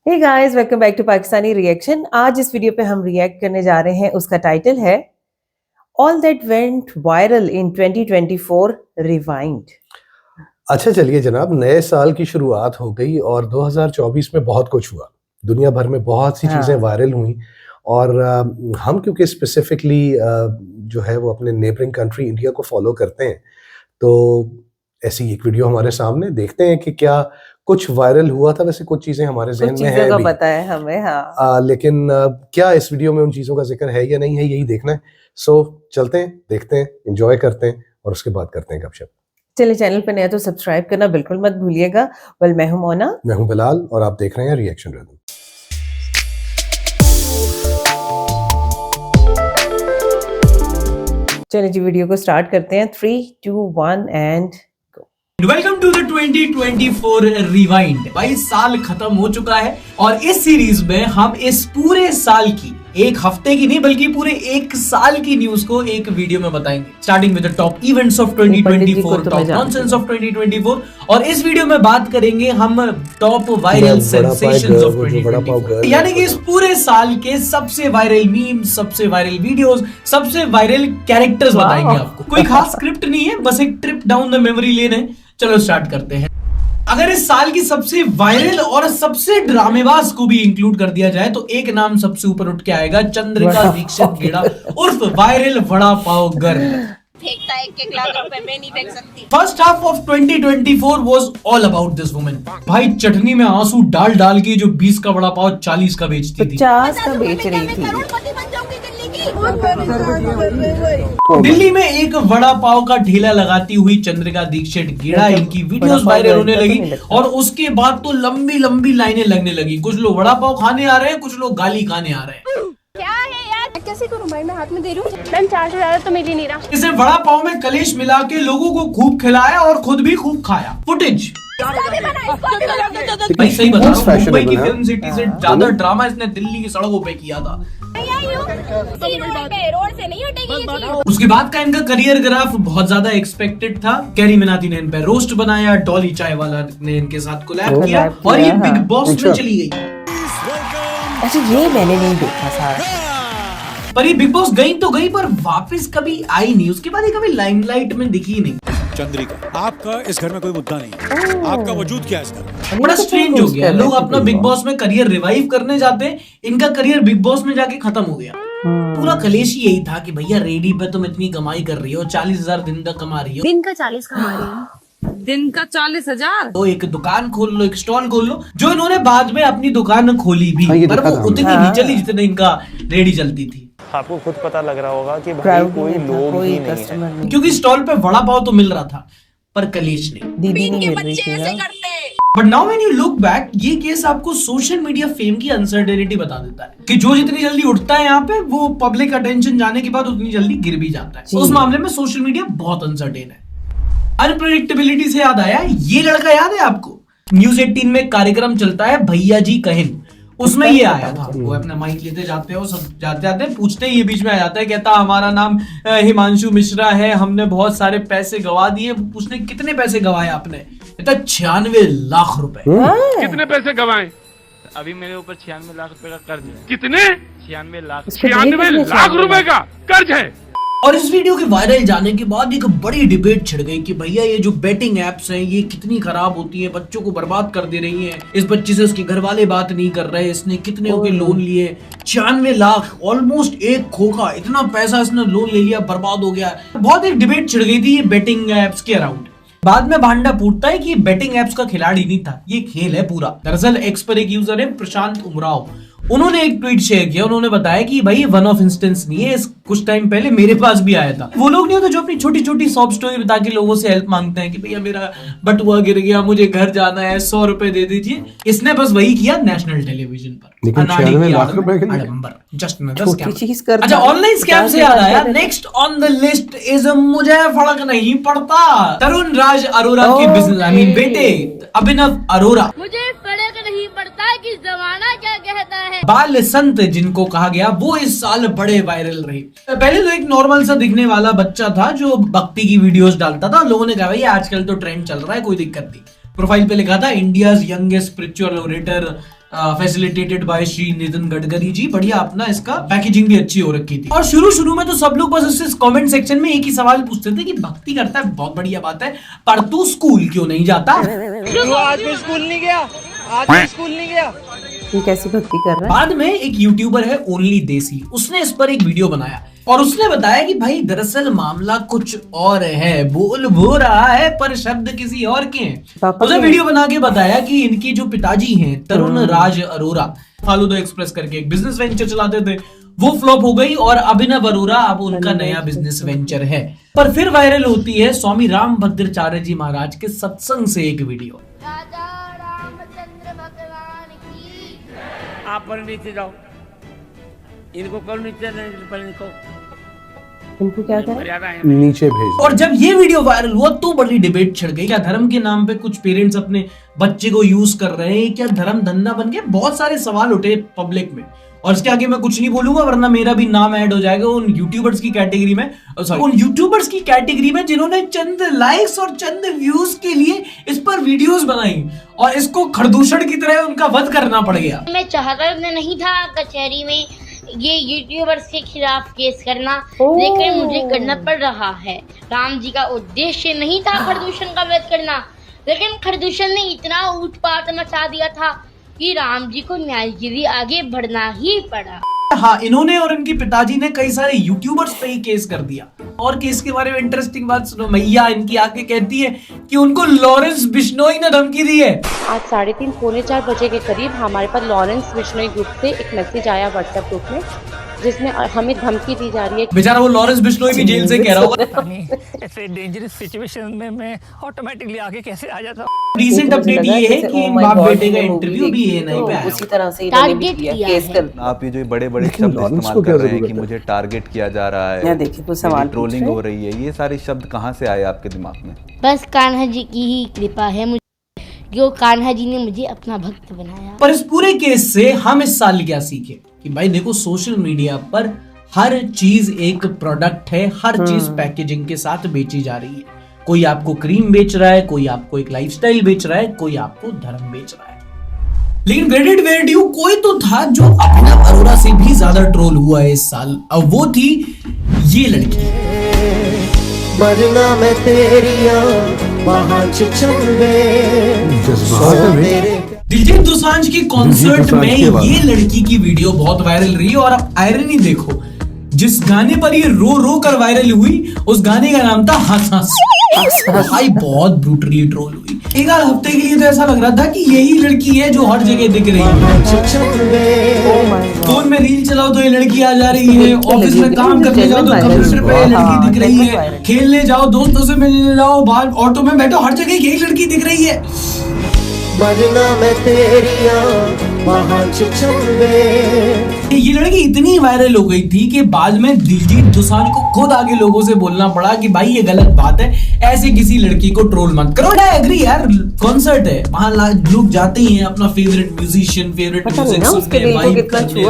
Hey guys, welcome back to Pakistani reaction. आज इस video पे हम रिएक्ट करने जा रहे हैं। उसका टाइटल है all that went viral in 2024 rewind. अच्छा चलिए जनाब, नए साल की शुरुआत हो गई और 2024 में बहुत कुछ हुआ। दुनिया भर में बहुत सी चीज़ें वायरल हुई और हम क्योंकि स्पेसिफिकली जो है वो अपने नेबरिंग कंट्री इंडिया को फॉलो करते हैं, तो ऐसी एक वीडियो हमारे सामने देखते हैं कि क्या कुछ वायरल हुआ था। वैसे कुछ चीज़ें हमारे ज़हन में हैं भी, पता है हमें, हाँ। लेकिन क्या इस वीडियो में उन चीज़ों का जिक्र है या नहीं है, यही देखना है। सो चलते हैं, देखते हैं, एंजॉय करते हैं और उसके बाद करते हैं गपशप। चलिए, चैनल पे नया तो सब्सक्राइब करना बिल्कुल मत भूलिएगा। वेल, मैं हूं मोना, मैं हूं बिलाल और आप देख रहे हैं रिएक्शन रिदम। चलिए जी, वीडियो को स्टार्ट करते हैं। 3, 2, 1 and welcome to the 2024 rewind. भाई साल खत्म हो चुका है और इस सीरीज में हम इस पूरे साल की, एक हफ्ते की नहीं बल्कि पूरे एक साल की न्यूज को एक वीडियो में बताएंगे। Starting with the top events of 2024, top nonsense of 2024 और इस वीडियो में बात करेंगे हम टॉप वायरल सेंसेशंस ऑफ 2024, यानी कि इस पूरे साल के सबसे वायरल मीम्स, सबसे वायरल वीडियोस, सबसे वायरल कैरेक्टर्स बताएंगे आपको। कोई खास स्क्रिप्ट नहीं है, बस एक trip down the memory lane है। चलो स्टार्ट करते हैं। अगर इस साल की सबसे वायरल और सबसे ड्रामेबाज को भी इंक्लूड कर दिया जाए तो एक नाम सबसे ऊपर उठ के आएगा, चंद्रिका दीक्षित गेड़ा उर्फ वायरल वड़ा पाव गर्ल। फेंकता है 1 लाख रुपए, मैं नहीं फेंक सकती। First half of 2024 was all about this woman. भाई चटनी में आंसू डाल डाल के जो 20 का वड़ा पाव 40 का बेचती थी, 50 का बेच रही थी। करोड़पति बन जाऊंगी दिल्ली की। दिल्ली में एक वड़ा पाव का ठेला लगाती हुई चंद्रिका दीक्षित गेड़ा, इनकी वीडियोस वायरल होने लगी और उसके बाद तो लंबी लंबी लाइनें लगने लगी। कुछ लोग वड़ा पाव खाने आ रहे हैं, कुछ लोग गाली खाने आ रहे हैं। क्या है यार, कैसे करूं भाई, मैं हाथ में दे रही हूं। मैम 4 से ज्यादा तो मिल ही नहीं रहा। इसे वड़ा पाव में कलेश मिला के लोगों को खूब खिलाया और खुद भी खूब खाया। फुटेज भाई सही बता रहा हूं, मुंबई की फिल्म सिटी से ज्यादा ड्रामा इसने दिल्ली की सड़कों पे किया था। रोड से नहीं हटेगी ये चीज। उसके बाद का इनका करियर ग्राफ बहुत ज्यादा एक्सपेक्टेड था। कैरी मिनाती ने इन पे रोस्ट बनाया, डॉली चाय वाला ने इनके साथ कोलैब किया और ये बिग बॉस में चली गई। अच्छा, ये मैंने नहीं देखा सारा। पर ये बिग बॉस गई तो गई, पर वापस कभी आई नहीं। उसके बाद ये कभी लाइमलाइट में दिखी नहीं। चंद्रिका, आपका इस घर में कोई मुद्दा नहीं है, आपका वजूद क्या है इस घर में? बड़ा स्ट्रेंज हो गया। लोग अपना बिग बॉस में करियर रिवाइव करने जाते हैं, इनका करियर बिग बॉस में जाके खत्म हो गया। पूरा कलेश ही यही था कि भैया रेडी पे तुम इतनी कमाई कर रही हो, 40,000 दिन का कमा रही हो। दिन का 40 कमा रही हूं। दिन का 40,000। तो एक दुकान खोल लो, एक स्टॉल खोल लो, जो इन्होंने बाद में अपनी दुकान खोली भी, पर वो उतनी नहीं चली जितने इनका रेडी चलती थी। आपको खुद पता लग रहा होगा कि भाई कोई लोग ही नहीं है, क्योंकि स्टॉल पे वड़ा पाव तो मिल रहा था पर कलेश नहीं। दीदी नहीं मिल रही थी ना। But now when you look back, ये केस आपको सोशल मीडिया फेम की अनसर्टेनिटी बता देता है कि जो जितनी जल्दी उठता है यहाँ पे, वो पब्लिक अटेंशन जाने के बाद उतनी जल्दी गिर भी जाता है। उस मामले में सोशल मीडिया बहुत अनसर्टेन है। अनप्रेडिक्टेबिलिटी से याद आया, ये लड़का याद है आपको? न्यूज 18 में कार्यक्रम चलता है भैया जी कहिन, उसमें ये आया था। वो अपना माइक लेते जाते हो, सब जाते जाते पूछते हैं, ये बीच में आ जाता है, कहता हमारा नाम हिमांशु मिश्रा है, हमने बहुत सारे पैसे गवा दिए। पूछने कितने पैसे गवाए आपने? कहता 96 लाख रुपए। कितने पैसे गवाए? अभी मेरे ऊपर 96 लाख रुपए का कर्ज है। कितने? 96 लाख रुपए का कर्ज है। और इस वीडियो के वायरल जाने के बाद एक बड़ी डिबेट छिड़ गई कि भैया ये जो बेटिंग एप्स हैं ये कितनी खराब होती है, बच्चों को बर्बाद कर दे रही हैं। इस बच्चे से उसके घर वाले बात नहीं कर रहे, इसने कितने के लोन लिए, 96 लाख, ऑलमोस्ट एक खोखा, इतना पैसा इसने लोन ले लिया, बर्बाद हो गया। बहुत एक डिबेट छिड़ गई थी ये बेटिंग एप्स के अराउंड। बाद में भांडा फूटता है कि बेटिंग एप्स का खिलाड़ी नहीं था, ये खेल है पूरा। दरअसल एक्स पर एक यूजर है प्रशांत उमराव, उन्होंने एक ट्वीट शेयर किया। उन्होंने बताया कि भाई वन ऑफ इंस्टेंस नहीं है, कुछ टाइम पहले मेरे पास भी आया था। वो लोग नहीं होते जो अपनी छोटी छोटी सॉब स्टोरी बता के लोगों से हेल्प मांगते हैं कि भैया मेरा बटुआ गिर गया, मुझे घर जाना है, 100 रुपए दे दीजिए। इसने बस वही किया नेशनल टेलीविजन पर। अच्छा, ऑनलाइन स्कैम से याद आया, next on the list is मुझे फर्क नहीं पड़ता, तरुण राज अरोरा के बिजनेस बेटे अभिनव अरोरा। मुझे फर्क नहीं पड़ता कि जमाना क्या कहता है। बाल संत जिनको कहा गया, वो इस साल बड़े वायरल रहे। पहले तो एक नॉर्मल सा दिखने वाला बच्चा था जो भक्ति की वीडियोस डालता था। लोगों ने कहा भाई आजकल तो ट्रेंड चल रहा है, कोई दिक्कत नहीं। प्रोफाइल पे लिखा था India's youngest spiritual orator, facilitated by Shri Nitin Gadkari ji. बढ़िया, अपना इसका पैकेजिंग भी अच्छी हो रखी थी। और शुरू में तो सब लोग बस उससे कमेंट सेक्शन में एक ही सवाल पूछते थे कि भक्ति करता है, बहुत बढ़िया बात है, पर तू स्कूल क्यों नहीं जाता? आज भी स्कूल नहीं गया, आज भी स्कूल नहीं गया। ये कैसी भक्ति कर रहा है? बाद में एक यूट्यूबर है ओनली देसी, उसने इस पर एक वीडियो बनाया और उसने बताया कि भाई दरअसल मामला कुछ और है, बोल वो रहा है पर शब्द किसी और के हैं। उसने वीडियो बना के बताया कि इनके जो पिताजी हैं तरुण राज अरोरा, फालूदा एक्सप्रेस करके एक बिजनेस वेंचर चलाते थे, वो फ्लॉप हो गई और अभिनव अरोरा अब उनका नया बिजनेस वेंचर है। पर फिर वायरल होती है स्वामी रामभद्राचार्य जी महाराज के सत्संग से एक वीडियो। आप पर नीचे जाओ, इनको कल नीचे इनको इनको क्या करें? नीचे भेज। और जब ये वीडियो वायरल हुआ तो बड़ी डिबेट छिड़ गई। क्या धर्म के नाम पे कुछ पेरेंट्स अपने बच्चे को यूज कर रहे हैं? क्या धर्म धंधा बन गया? बहुत सारे सवाल उठे पब्लिक में। और इसके आगे मैं कुछ नहीं बोलूंगा वरना मेरा भी नाम ऐड हो जाएगा उन यूट्यूबर्स की कैटेगरी में, उन यूट्यूबर्स की कैटेगरी में जिन्होंने चंद लाइक्स और चंद व्यूज के लिए इस पर वीडियोस बनाई और इसको खरदूषण की तरह उनका वध करना पड़ गया। मैं चाहता नहीं था कचहरी में ये यूट्यूबर्स के खिलाफ केस करना, लेकिन मुझे करना पड़ रहा है। राम जी का उद्देश्य नहीं था खरदूषण का वध करना, लेकिन खरदूषण ने इतना उत्पात मचा दिया था कि राम जी को न्याय के लिए आगे बढ़ना ही पड़ा। हाँ, इन्होंने और इनके पिताजी ने कई सारे यूट्यूबर्स पे ही केस कर दिया। और केस के बारे में इंटरेस्टिंग बात सुनो, मैया इनकी आके कहती है कि उनको लॉरेंस बिश्नोई ने धमकी दी है। आज 3:30 पौने 4 बजे के करीब हमारे पास लॉरेंस बिश्नोई ग्रुप से एक मैसेज आया व्हाट्सएप ग्रुप में, जिसमें हमें धमकी दी जा रही है। बेचारा वो लॉरेंस बिश्नोई भी जेल से कह रहा होगा ऐसे डेंजरस सिचुएशन में मैं ऑटोमेटिकली आगे कैसे आ जाता। रीसेंट अपडेट ये है कि इन बाप बेटे का इंटरव्यू भी ये नहीं पे आया। उसी तरह से इन्होंने भी किया केस कर। आप ये जो बड़े बड़े शब्द इस्तेमाल कर रहे हैं कि मुझे टारगेट किया जा रहा है, देखिए तो सवाल ट्रोलिंग हो रही है, ये सारे शब्द कहाँ से आए आपके दिमाग में? बस कान्हा जी की ही कृपा है, जो कान्हा जी ने मुझे अपना भक्त बनाया। पर इस पूरे केस से हम इस साल क्या सीखे कि भाई देखो, सोशल मीडिया पर हर चीज एक प्रोडक्ट है, हर चीज पैकेजिंग के साथ बेची जा रही है। कोई आपको क्रीम बेच रहा है, कोई आपको एक लाइफस्टाइल बेच रहा है, कोई आपको धर्म बेच रहा है। लेकिन क्रेडिट वेयर ड्यू कोई तो था जो अभिनव अरोरा से भी ज्यादा ट्रोल हुआ है इस साल, और वो थी ये लड़की। मरना मैं तेरिया दिलजीत दोसांझ की कॉन्सर्ट में ये लड़की की वीडियो बहुत वायरल रही और अब आयरनी देखो, जिस गाने पर ये रो रो कर वायरल हुई उस गाने का नाम था हंस हंस। भाई बहुत ब्रूटली ट्रोल हुई। एक आध हफ्ते के लिए तो ऐसा लग रहा था कि यही लड़की है जो हर जगह दिख रही है। फोन में रील चलाओ तो ये लड़की आ जा रही है, ऑफिस में काम करने जाओ तो कंप्यूटर पे ये लड़की दिख रही है, खेलने जाओ, दोस्तों से मिलने जाओ, बाहर ऑटो में बैठो, हर जगह यही लड़की दिख रही है। मरना मैं तेरिया ये लड़की इतनी वायरल हो गई थी कि बाद में दिलजीत दोसांझ को खुद आगे लोगों से बोलना पड़ा कि भाई ये गलत बात है, ऐसे किसी लड़की को ट्रोल मत करो। आई एग्री यार, कॉन्सर्ट है, वहां लोग जाते ही हैं अपना फेवरेट म्यूजिशियन, फेवरेट म्यूजिक सुनने, वाइब करने।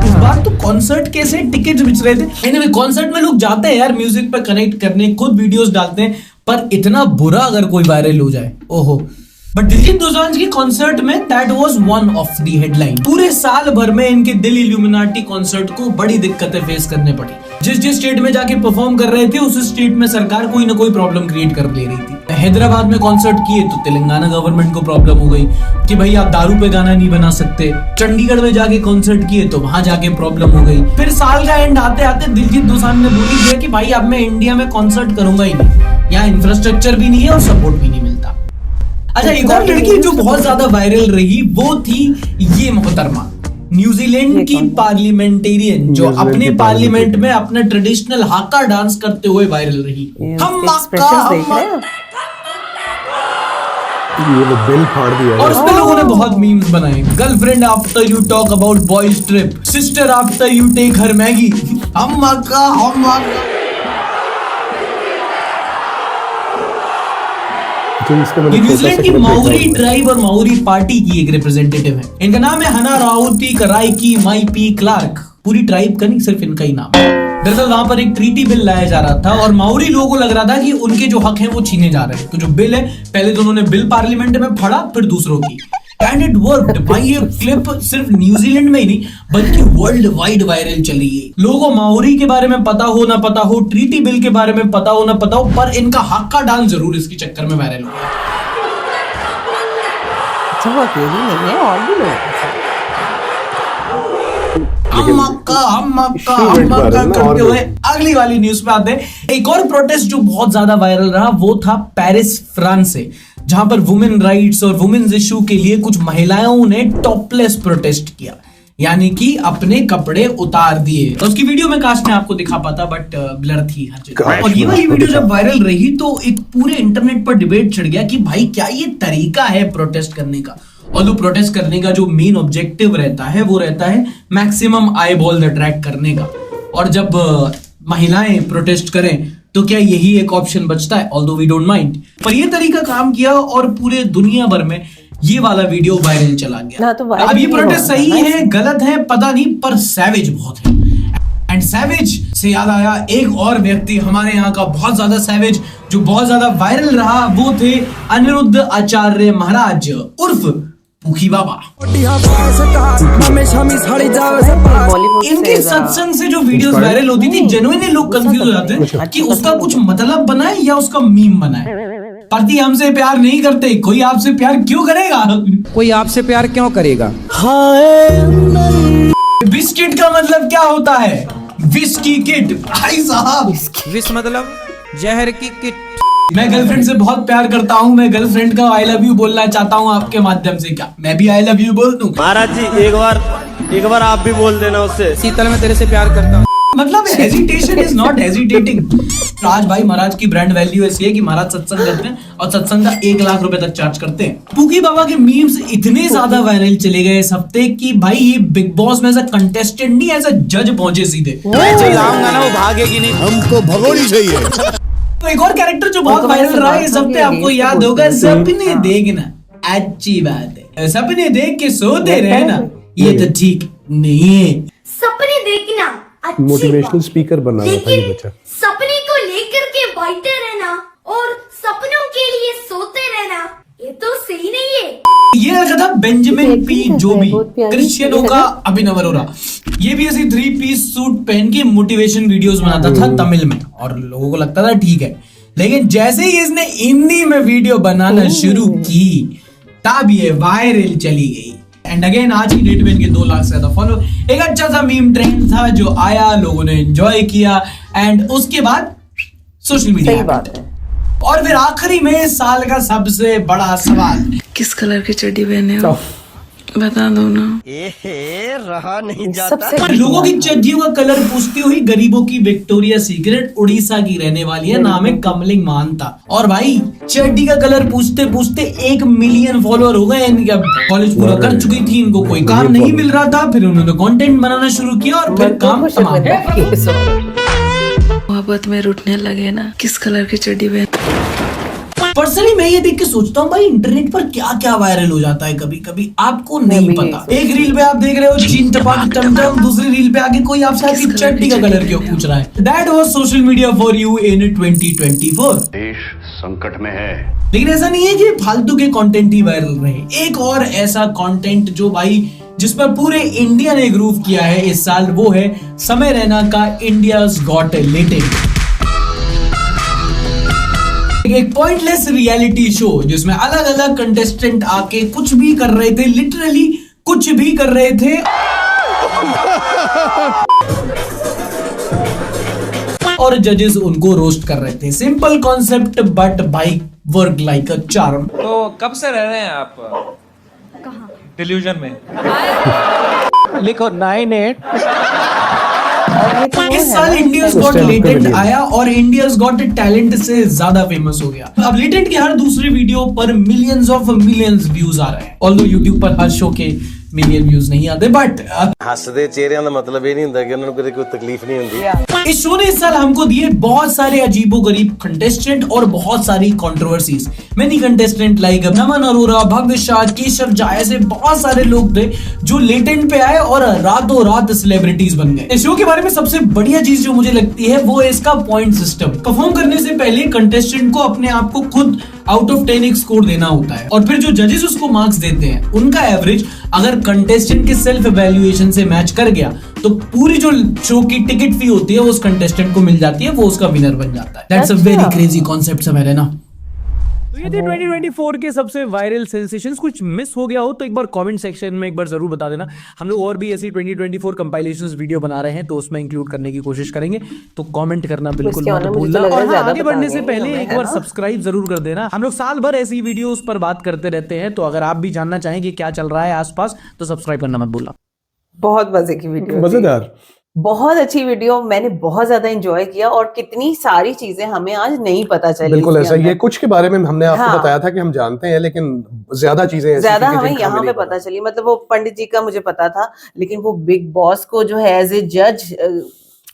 इस बार तो कॉन्सर्ट कैसे टिकट बिच रहे थे। एनीवे, कॉन्सर्ट में लोग जाते हैं यार म्यूजिक पर कनेक्ट करने, खुद वीडियोस डालते हैं, पर इतना बुरा अगर कोई वायरल हो जाए, ओहो। बट दिलजीत दोसांझ की कॉन्सर्ट में that was one of the headline. पूरे साल भर में इनके दिल इल्यूमिनाटी कॉन्सर्ट को बड़ी दिक्कतें फेस करने पड़ी। जिस स्टेट में जाके परफॉर्म कर रहे थे उस स्टेट में सरकार कोई ना कोई प्रॉब्लम क्रिएट कर ले रही थी। हैदराबाद में कॉन्सर्ट किए तो तेलंगाना गवर्नमेंट को प्रॉब्लम हो गई कि भाई आप दारू पे गाना नहीं बना सकते। चंडीगढ़ में जाके कॉन्सर्ट किए तो वहां जाके प्रॉब्लम हो गई। फिर साल का एंड आते आते दिलजीत दोसांझ ने बोल दिया कि भाई अब मैं इंडिया में कॉन्सर्ट करूंगा ही नहीं, यहाँ इंफ्रास्ट्रक्चर भी नहीं है और सपोर्ट भी नहीं मिलता। अच्छा, एक और लड़की जो बहुत ज्यादा वायरल रही वो थी ये मोहतरमा, न्यूजीलैंड की पार्लियामेंटेरियन जो अपने पार्लियामेंट में अपना ट्रेडिशनल हाका डांस करते हुए वायरल रही। हम बिल फाड़ दिया और उसमें लोगों ने बहुत मीम्स बनाए। Girlfriend after you talk about boys trip, sister after you take her Maggi, हम न्यूजीलैंड की माओरी ट्राइब और माओरी पार्टी की एक रिप्रेजेंटेटिव है। इनका नाम है हना राउती कराइकी माईपी क्लार्क। पूरी ट्राइब का नहीं, सिर्फ इनका ही नाम। दरअसल वहां पर एक ट्रीटी बिल लाया जा रहा था और माओरी लोगों को लग रहा था कि उनके जो हक हैं वो छीने जा रहे हैं। तो जो बिल है, पहले तो उन्होंने बिल पार्लियामेंट में फाड़ा, फिर दूसरों की एंड इट वर्कड। भाई ये क्लिप सिर्फ न्यूजीलैंड में ही नहीं बल्कि वर्ल्ड वाइड वायरल चली है। लोगों को माओरी के बारे में पता हो ना पता हो, ट्रीटी बिल के बारे में पता हो ना पता हो, पर इनका हक्का डांस जरूर इसके चक्कर में वायरल हुआ। अच्छा वो अकेली नहीं है, और भी लोग करते हुए अगली वाली न्यूज पे आते हैं। एक और प्रोटेस्ट जो बहुत ज्यादा वायरल रहा वो था पेरिस, फ्रांस से, जहां पर वुमेन राइट्स और वुमेन्स इशू के लिए कुछ महिलाओं ने टॉपलेस प्रोटेस्ट किया, यानी कि अपने कपड़े उतार दिए। तो उसकी वीडियो में काश मैं आपको दिखा पाता, बट ब्लर थी हर जगह। और ये वाली वीडियो जब वायरल रही तो एक पूरे इंटरनेट पर डिबेट छिड़ गया कि भाई क्या ये तरीका है प्रोटेस्ट करने का। और प्रोटेस्ट करने का जो मेन ऑब्जेक्टिव रहता है वो रहता है मैक्सिमम आई बॉल अट्रैक्ट करने का, और जब महिलाएं प्रोटेस्ट करें तो क्या यही एक ऑप्शन बचता है, ऑल्दो वी डोंट माइंड। पर ये तरीका काम किया और पूरे दुनिया भर में ये वाला वीडियो वायरल चला गया। तो अब ये प्रोटेस्ट सही है गलत है पता नहीं, पर सैवेज बहुत है। एंड सैवेज से याद आया एक और व्यक्ति हमारे यहाँ का बहुत ज्यादा सैवेज जो बहुत ज्यादा वायरल रहा, वो थे अनिरुद्ध आचार्य महाराज उर्फ पुखी बाबा। इनके सत्संग से जो वीडियोस वायरल होती थी जेन्युइनली लोग कंफ्यूज हो जाते हैं कि उसका कुछ मतलब बना है या उसका मीम बना है। पति हमसे प्यार नहीं करते, कोई आपसे प्यार क्यों करेगा, कोई आपसे प्यार क्यों करेगा। बिस्किट का मतलब क्या होता है, विस्की किट। भाई साहब विस मतलब जहर की किट। मैं गर्लफ्रेंड से बहुत प्यार करता हूँ, मैं गर्लफ्रेंड का आई लव यू बोलना चाहता हूँ आपके माध्यम से, क्या मैं भी आई लव यू बोल दूं? महाराज जी एक बार आप भी बोल देना उससे, शीतल मैं तेरे से प्यार करता हूँ। मतलब हेजिटेशन इज नॉट हेजिटेटिंग। राज भाई महाराज की ब्रांड वैल्यू ऐसी है कि महाराज सत्संग करते हैं और सत्संग का 1 लाख रुपए तक चार्ज करते हैं। पुकी बाबा के मीम्स इतने ज्यादा वायरल चले गए इस हफ्ते कि भाई ये बिग बॉस में एज अ कंटेस्टेंट नहीं एज अ जज पहुंचे सीधे। लाऊंगा ना वो भागेगी नहीं, हमको भगोनी चाहिए। तो एक और कैरेक्टर जो बहुत वायरल रहा है इस हफ्ते आपको याद होगा, सपने देखना। अच्छी बात है, सपने देख के सोते रहना ये तो ठीक नहीं है। सपने देखना मोटिवेशनल स्पीकर बनना था ये बच्चा। सपने को लेकर के बैठे रहना और सपनों के लिए सोते रहना ये तो सही नहीं है। ये लगा था बेंजामिन पी जोबी, क्रिश्चियनो का अभिनव अरोरा। ये भी ऐसी 3 पीस सूट पहन के मोटिवेशन वीडियोस बनाता था तमिल में, और लोगों को लगता था ठीक है, लेकिन जैसे ही इसने हिंदी में वीडियो बनाना शुरू की तब ये वायरल चली गई। एंड अगेन आज की डेट में इनके 2 लाख से ज्यादा फॉलो। एक अच्छा सा मीम ट्रेंड था जो आया, लोगों ने एंजॉय किया, एंड उसके बाद सोशल मीडिया। और फिर आखिरी में इस साल का सबसे बड़ा सवाल, किस कलर की चड्डी पहने हो बता दो ना। रहा नहीं जाता। लोगों की चड्डियों का कलर पूछती हुई गरीबों की विक्टोरिया सीक्रेट उड़ीसा की रहने वाली है, नाम है कमलिंग मानता। और भाई चड्डी का कलर पूछते पूछते 1 मिलियन फॉलोअर हो गए। इनका कॉलेज पूरा कर चुकी थी, इनको कोई काम नहीं मिल रहा था, फिर उन्होंने कंटेंट बनाना शुरू किया और फिर काम तमाम। मोहब्बत में रुठने लगे ना, किस कलर की चड्डी पहन। पर्सनली मैं ये देख के सोचता हूँ भाई इंटरनेट पर क्या क्या वायरल हो जाता है, कभी कभी आपको नहीं पता। एक रील पे आप देख रहे हो जीन टपाक टमटम, दूसरी रील पे आके कोई आपसे आपकी चड्डी का कलर क्यों पूछ रहा है। That was social media for you in 2024। देश संकट में है, लेकिन ऐसा नहीं है कि फालतू के कंटेंट ही वायरल रहे। एक और ऐसा कंटेंट जो भाई जिस पर पूरे इंडिया ने ग्रूव किया है इस साल, वो है समय रैना का इंडियाज गॉट टैलेंट। एक पॉइंटलेस रियलिटी शो जिसमें अलग अलग कंटेस्टेंट आके कुछ भी कर रहे थे, लिटरली कुछ भी कर रहे थे, और जजेस उनको रोस्ट कर रहे थे। Simple concept but by work like a charm. तो कब से रह रहे हैं आप कहाँ? डिल्यूजन में? लिखो 98। इस साल इंडियाज गॉट टैलेंट आया और इंडियाज गॉट टैलेंट से ज्यादा फेमस हो गया। अब लेटेंट के हर दूसरी वीडियो पर मिलियंस व्यूज आ रहे हैं। ऑल्दो यूट्यूब पर हर शो के मिलियन व्यूज नहीं आते, बट ਹੱਸਦੇ ਚਿਹਰਿਆਂ ਦਾ ਮਤਲਬ ਇਹ ਨਹੀਂ ਹੁੰਦਾ ਕਿ ਉਹਨਾਂ ਨੂੰ ਕਦੇ ਕੋਈ ਤਕਲੀਫ नहीं ਹੁੰਦੀ। इस शो ने इस साल हमको दिए बहुत सारे अजीबोगरीब कंटेस्टेंट और बहुत सारी कंट्रोवर्सीज। मेनी कंटेस्टेंट लाइक नमन अरोरा, भव्य शाह, केशव झा, ऐसे बहुत सारे लोग थे जो लेटेंट पे आए और रातों रात सेलिब्रिटीज बन गए। इस शो के बारे में सबसे बढ़िया चीज जो मुझे लगती है वो है इसका पॉइंट सिस्टम। परफॉर्म करने से पहले कंटेस्टेंट को अपने आप को खुद आउट ऑफ 10 एक स्कोर देना होता है और फिर जो जजेस उसको मार्क्स देते हैं उनका एवरेज अगर कंटेस्टेंट के सेल्फ इवैल्यूएशन से मैच कर गया तो पूरी जो शो की टिकट फी होती है वो उस कंटेस्टेंट को मिल जाती है, वो उसका विनर बन जाता है। That's a very crazy concept समझ ना। तो ये थे 2024 के सबसे वायरल सेंसेशंस। कुछ मिस हो गया हो तो एक बार कमेंट सेक्शन में एक बार जरूर बता देना। हम लोग और भी ऐसी 2024 कंपाइलेशंस वीडियो बना रहे हैं तो उसमें इंक्लूड करने की कोशिश करेंगे, तो कमेंट करना बिल्कुल मत भूलना। और हाँ, आगे बढ़ने से पहले एक बार सब्सक्राइब जरूर कर देना। हम लोग साल भर ऐसी वीडियोस पर बात करते रहते हैं, तो अगर आप भी जानना चाहें कि क्या चल रहा है आसपास तो सब्सक्राइब करना मत भूलना। बहुत मजे की वीडियो, मजेदार, बहुत अच्छी वीडियो, मैंने बहुत ज्यादा एंजॉय किया और कितनी सारी चीजें हमें आज नहीं पता चली। बिल्कुल ऐसा, ये कुछ के बारे में हमने आपको बताया था कि हम जानते हैं, लेकिन ज्यादा चीजें ज्यादा हमें यहाँ पे पता चली। मतलब वो पंडित जी का मुझे पता था, लेकिन वो बिग बॉस को जो है एज ए जज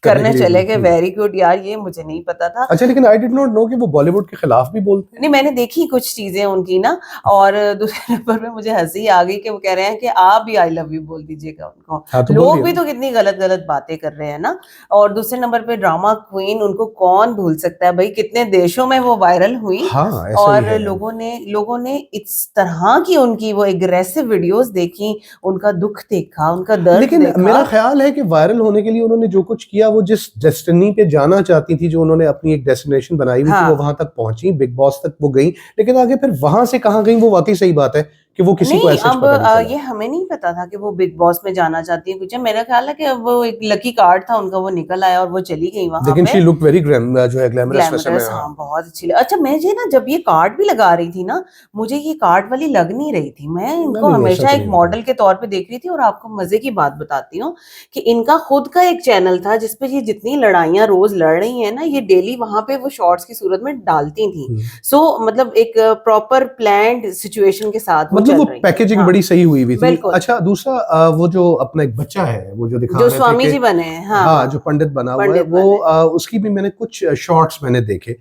करने चले गए, वेरी गुड यार, ये मुझे नहीं पता था। अच्छा, लेकिन आई डिड नॉट नो कि वो बॉलीवुड के खिलाफ भी बोलते हैं। नहीं, मैंने देखी कुछ चीजें उनकी ना, और दूसरे नंबर पे मुझे हंसी आ गई कि वो कह रहे हैं कि आप भी आई लव यू बोल दीजिएगा उनको। हाँ, तो लोग भी तो कितनी गलत गलत बातें कर रहे हैं ना। और दूसरे नंबर पे ड्रामा क्वीन, उनको कौन भूल सकता है भाई, कितने देशों में वो वायरल हुई। हाँ, और लोगों ने इस तरह की उनकी वो एग्रेसिव वीडियोस देखी, उनका दुख देखा, उनका दर्द लेकिन देखा। मेरा ख्याल है कि वायरल होने के लिए उन्होंने जो कुछ किया, वो जिस डेस्टिनी पे जाना चाहती थी, जो उन्होंने अपनी एक डेस्टिनेशन बनाई हुई थी, वो वहां तक पहुंची, बिग बॉस तक वो गई, लेकिन आगे फिर वहां से कहां गई वो वाकई सही बात है कि वो किसी को ऐसे अब ये हमें नहीं पता था कि वो बिग बॉस में जाना चाहती है कुछ। मेरा ख्याल है कि वो एक लकी कार्ड था उनका, वो निकल आया और वो चली गई वहां पे। लेकिन शी लुक वेरी जो है ग्लैमरस वैसे में। हाँ, बहुत अच्छी लगी। अच्छा, मुझे ना जब ये कार्ड भी लगा रही थी ना, मुझे ये कार्ड वाली लग नहीं रही थी। मैं इनको हमेशा एक मॉडल के तौर पे देख रही थी। और आपको मजे की बात बताती हूँ कि इनका खुद का एक चैनल था जिसपे ये जितनी लड़ाइयां रोज लड़ रही है ना, ये डेली वहां पे वो शॉर्ट्स की सूरत में डालती थी। सो मतलब एक प्रॉपर प्लान्ड सिचुएशन के साथ मतलब वो पैकेजिंग बड़ी सही हुई भी थी। अच्छा, दूसरा वो जो अपना एक बच्चा है, वो जो दिखा जो स्वामी जी बने हैं, हाँ, जो पंडित बना हुआ है, वो उसकी भी मैंने कुछ शॉर्ट्स मैंने देखे।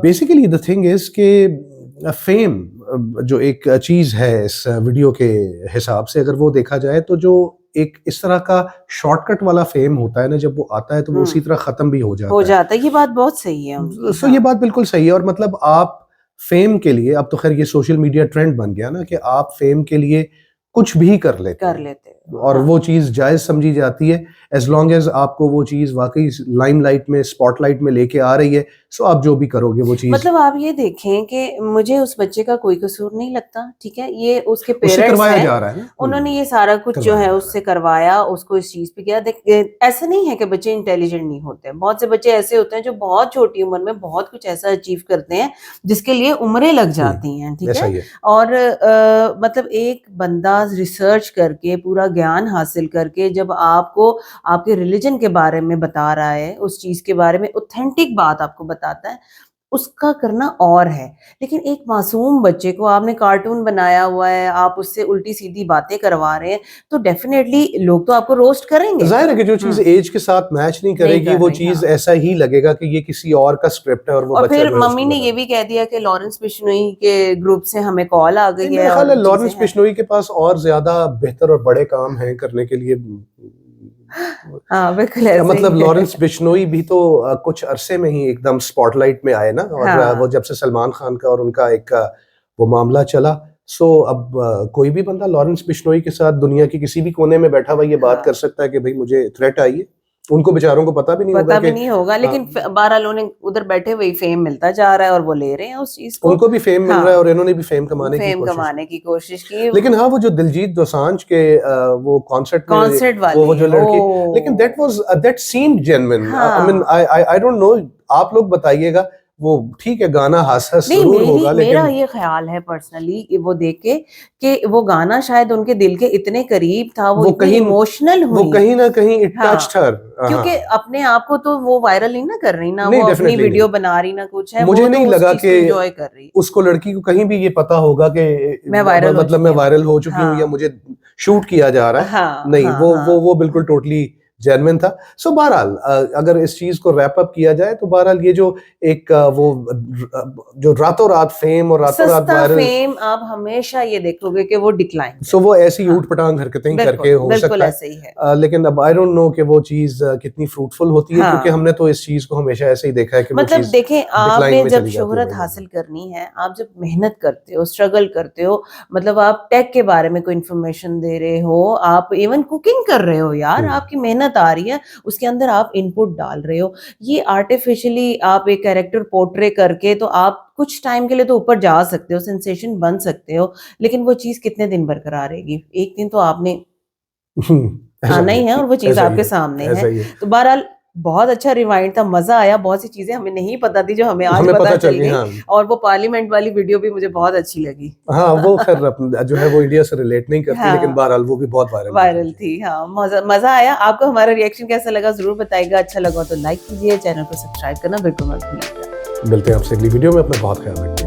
बेसिकली द थिंग इज के फेम जो एक चीज है इस वीडियो के हिसाब से, अगर वो देखा जाए तो जो एक इस तरह का शॉर्टकट वाला फेम होता है ना, जब वो आता है तो वो उसी तरह खत्म भी हो जाता है। ये बात बहुत सही है। सो ये बात बिल्कुल सही है। और मतलब आप फेम के लिए, अब तो खैर ये सोशल मीडिया ट्रेंड बन गया ना, कि आप फेम के लिए कुछ भी कर लेते और वो चीज जायज समझी जाती है, एज लॉन्ग एज आपको वो चीज वाकई लाइमलाइट में, स्पॉटलाइट में लेके आ रही है। सो आप जो भी करोगे वो चीज, मतलब आप ये देखें कि मुझे उस बच्चे का कोई कसूर नहीं लगता, ठीक है, ये उसके पेरेंट्स करवाया जा रहा है, उन्होंने ये सारा कुछ जो है उससे करवाया, उसको इस चीज पे किया। ऐसा नहीं है कि बच्चे इंटेलिजेंट नहीं होते, बहुत से बच्चे ऐसे होते हैं जो बहुत छोटी उम्र में बहुत कुछ ऐसा अचीव करते हैं जिसके लिए उम्रें लग जाती हैं, ठीक है। और मतलब एक बंदा रिसर्च करके, पूरा ज्ञान हासिल करके, जब आपको आपके रिलीजन के बारे में बता रहा है, उस चीज के बारे में ऑथेंटिक बात आपको बताता है, उसका करना और है। लेकिन एक मासूम बच्चे को आपने कार्टून बनाया हुआ है, आप उससे उल्टी सीधी बातें करवा रहे हैं, तो डेफिनेटली लोग तो आपको रोस्ट करेंगे। जाहिर है कि जो चीज एज के साथ मैच नहीं करेगी, वो चीज ऐसा ही लगेगा कि ये किसी और का स्क्रिप्ट है। और फिर मम्मी ने ये भी कह दिया कि लॉरेंस बिश्नोई के ग्रुप से हमें कॉल आ गई है। लॉरेंस बिश्नोई के पास और ज्यादा बेहतर और बड़े काम हैं करने के लिए। हाँ, मतलब लॉरेंस बिश्नोई भी तो कुछ अरसे में ही एकदम स्पॉटलाइट में आए ना, और वो जब से सलमान खान का और उनका एक वो मामला चला। सो अब कोई भी बंदा लॉरेंस बिश्नोई के साथ दुनिया के किसी भी कोने में बैठा हुआ ये बात कर सकता है कि भाई मुझे थ्रेट आई है। उनको बेचारों को पता भी नहीं होगा, लेकिन बहरहाल उन्हें उधर बैठे हुए फेम मिलता जा रहा है और वो ले रहे हैं उस चीज को। उनको भी फेम मिल रहा है और इन्होंने भी फेम कमाने की कोशिश की। लेकिन हाँ, वो जो दिलजीत दोसांझ के वो कॉन्सर्ट वाले वो जो लड़की, लेकिन that seemed genuine. I mean I don't know, आप लोग बताइएगा। वो ठीक है, गाना हास जरूर होगा, लेकिन मेरा ये ख्याल है पर्सनली वो देख के कि वो गाना शायद उनके दिल के इतने करीब था, वो कहीं इमोशनल हुई, वो कहीं ना कहीं इट टच्ड हर, क्योंकि अपने आप को तो वो वायरल नहीं ना कर रही ना, वो अपनी वीडियो बना रही ना कुछ है। मुझे नहीं लगा कि एंजॉय कर रही उसको, लड़की को कहीं भी ये पता होगा कि मैं वायरल हो चुकी हूँ या मुझे शूट किया जा रहा है। हाँ, नहीं, हाँ, वो बिल्कुल टोटली जेन्युइन था। सो बहरहाल अगर इस चीज को रैप अप किया जाए तो बहरहाल ये जो एक वो जो रातों रात फेम और रातों रात सस्ता वायरल, फेम आप हमेशा ये देखोगे कि वो डिक्लाइन। सो वो ऐसी ऊट पटांग हरकतें करके हो बिल्कुल सकता ऐसे ही है। लेकिन अब आई डोंट नो कि वो चीज कितनी फ्रूटफुल होती है, हाँ। क्योंकि हमने तो इस चीज को हमेशा ऐसे ही देखा है कि वो मतलब चीज देखें, आपने decline में जब चली जाती है शोहरत भाई। हासिल करनी है, आप जब मेहनत करते हो, स्ट्रगल करते हो, मतलब आप टेक के बारे में कोई इन्फॉर्मेशन दे रहे हो, आप इवन कुकिंग कर रहे हो यार, आपकी मेहनत आ रही है, उसके अंदर आप इनपुट डाल रहे हो। ये आर्टिफिशियली आप एक कैरेक्टर पोर्ट्रे करके तो आप कुछ टाइम के लिए तो ऊपर जा सकते हो, सेंसेशन बन सकते हो, लेकिन वो चीज कितने दिन बरकरार रहेगी? एक दिन तो आपने आना ही है और वो चीज आपके सामने है। तो बहरहाल बहुत अच्छा रिवाइंड था, मजा आया, बहुत सी चीजें हमें नहीं पता थी जो हमें आज पता चल गई। हाँ। और वो पार्लियामेंट वाली वीडियो भी मुझे बहुत अच्छी लगी। हाँ, वो खैर जो है वो इंडिया से रिलेट नहीं करती, हाँ। लेकिन बहरहाल वो भी बहुत वायरल थी। हाँ, मजा आया। आपको हमारा रिएक्शन कैसा लगा जरूर बताइएगा। अच्छा लगा तो लाइक कीजिए, चैनल को सब्सक्राइब करना बिल्कुल मत भूलिएगा। मिलते हैं आपसे अगली वीडियो में, अपना बहुत ख्याल रखिए।